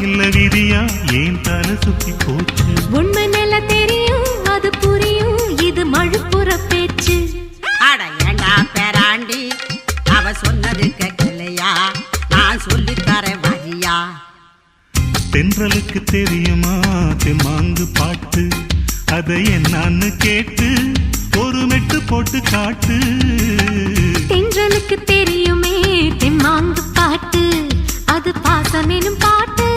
இல்ல விதியா ஏன் தலை சுத்தி போச்சு உண்மை நல்ல தெரியும் அது புரியும் இது மழுப்புற பேச்சு அட ஏண்டா பேராண்டி அவ சொன்னது கேட்கலையா நான் சொல்லித்தரேன் வரியா தென்றலுக்கு தெரியுமா தெம்மாங்கு பாட்டு அதை என்னான்னு கேட்டு ஒரு மெட்டு போட்டு காட்டு தென்றலுக்கு தெரியுமே தெம்மாங்கு பாட்டு அது பாசமெனும் பாட்டு